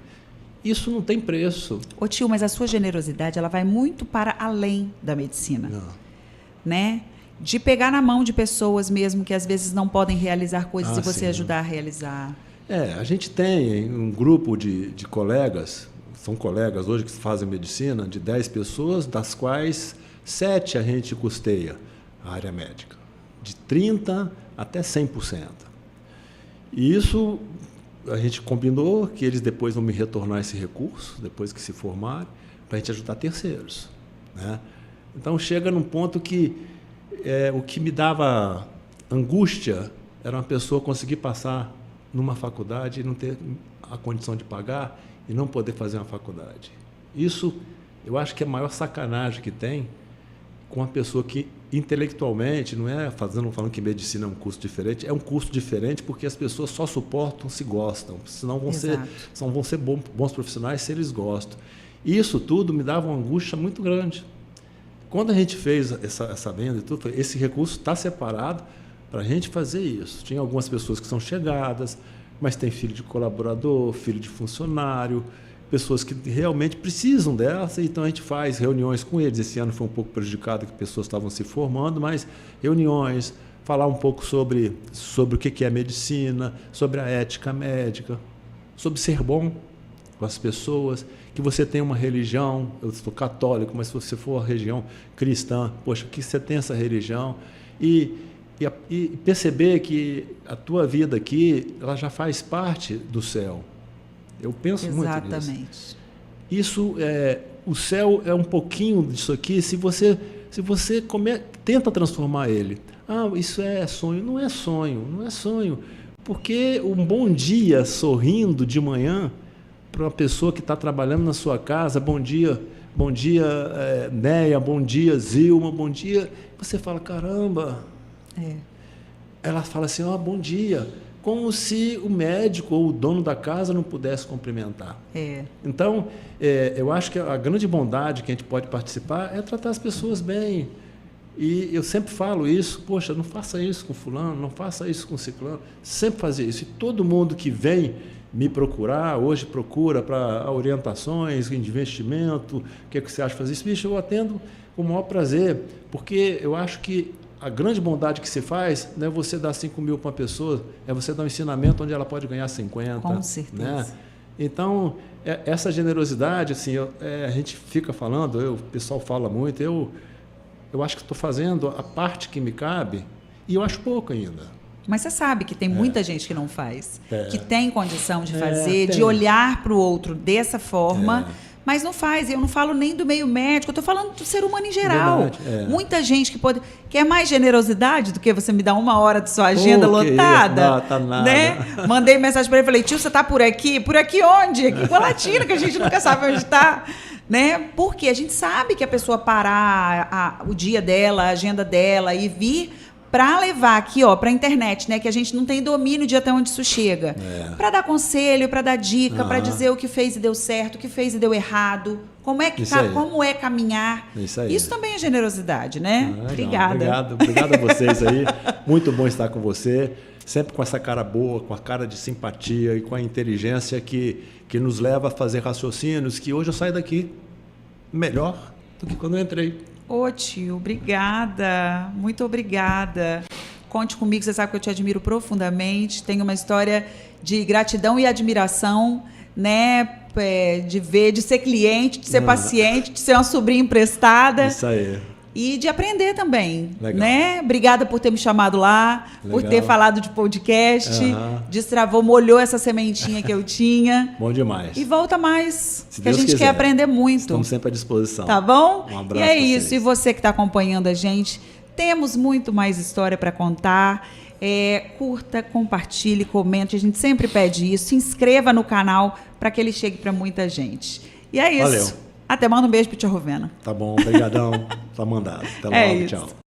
Isso não tem preço. Ô tio, mas a sua generosidade, ela vai muito para além da medicina. Não. Né? De pegar na mão de pessoas mesmo que às vezes não podem realizar coisas e você ajudar a realizar. A gente tem um grupo de colegas, são colegas hoje que fazem medicina, de 10 pessoas, das quais 7 a gente custeia a área médica, de 30% até 100%. E isso a gente combinou que eles depois vão me retornar esse recurso, depois que se formarem, para a gente ajudar terceiros, né? Então chega num ponto que o que me dava angústia era uma pessoa conseguir passar numa faculdade e não ter a condição de pagar e não poder fazer uma faculdade. Isso eu acho que é a maior sacanagem que tem com uma pessoa que intelectualmente, não é falando que medicina é um curso diferente, é um curso diferente porque as pessoas só suportam se gostam, senão vão ser bons profissionais se eles gostam. E isso tudo me dava uma angústia muito grande. Quando a gente fez essa venda e tudo, esse recurso está separado para a gente fazer isso. Tinha algumas pessoas que são chegadas, mas tem filho de colaborador, filho de funcionário, pessoas que realmente precisam dessa, então a gente faz reuniões com eles. Esse ano foi um pouco prejudicado, que pessoas estavam se formando, mas reuniões, falar um pouco sobre o que é medicina, sobre a ética médica, sobre ser bom com as pessoas, que você tem uma religião, eu sou católico, mas se você for a religião cristã, poxa, que você tem essa religião, e perceber que a tua vida aqui, ela já faz parte do céu. Eu penso muito nisso. Exatamente. Isso o céu é um pouquinho disso aqui, se você tenta transformar ele. Isso é sonho. Não é sonho. Porque um bom dia sorrindo de manhã para uma pessoa que está trabalhando na sua casa, bom dia, Neia, bom dia, Zilma, bom dia. Você fala, caramba. Ela fala assim, bom dia. como se o médico ou o dono da casa não pudesse cumprimentar. Então, eu acho que a grande bondade que a gente pode participar é tratar as pessoas bem. E eu sempre falo isso, poxa, não faça isso com fulano, não faça isso com ciclano, sempre fazer isso. E todo mundo que vem me procurar, hoje procura para orientações de investimento, o que você acha de fazer isso? Bicho, eu atendo com o maior prazer, porque eu acho que a grande bondade que se faz não é você dar 5 mil para uma pessoa, é você dar um ensinamento onde ela pode ganhar 50. Com certeza. Né? Então, essa generosidade, assim, a gente fica falando, o pessoal fala muito, eu acho que estou fazendo a parte que me cabe e eu acho pouco ainda. Mas você sabe que tem muita gente que não faz, que tem condição de fazer, de olhar para o outro dessa forma, mas não faz. Eu não falo nem do meio médico, eu estou falando do ser humano em geral. Verdade, muita gente que pode... Quer mais generosidade do que você me dar 1 hora de sua agenda lotada? Não, tá nada. Né? Mandei mensagem para ele, falei, tio, você está por aqui? Por aqui onde? Aqui com a Latina, que a gente nunca sabe onde está. Né? Porque a gente sabe que a pessoa parar o dia dela, a agenda dela e vir para levar aqui, para a internet, né? Que a gente não tem domínio de até onde isso chega. Para dar conselho, para dar dica, para dizer o que fez e deu certo, o que fez e deu errado, como é caminhar. Isso também é generosidade, né? Obrigada. Obrigado a vocês aí. Muito bom estar com você. Sempre com essa cara boa, com a cara de simpatia e com a inteligência que nos leva a fazer raciocínios, que hoje eu saio daqui melhor do que quando eu entrei. Ô tio, obrigada, muito obrigada. Conte comigo, você sabe que eu te admiro profundamente, tenho uma história de gratidão e admiração, né? De ser cliente, de ser paciente, de ser uma sobrinha emprestada. Isso aí. E de aprender também, Legal. né? Obrigada por ter me chamado lá, por ter falado de podcast, destravou, molhou essa sementinha que eu tinha. Bom demais. E volta mais, Se que Deus a gente quiser. quer aprender muito. Estamos sempre à disposição. Tá bom? Um abraço e é pra isso, vocês. e você que está acompanhando a gente, temos muito mais história para contar. Curta, compartilhe, comente, a gente sempre pede isso. Se inscreva no canal para que ele chegue para muita gente. E é isso. Valeu. Até manda um beijo pro Tia Rovena. Tá bom, obrigadão. Tá mandado. Até logo, isso. tchau.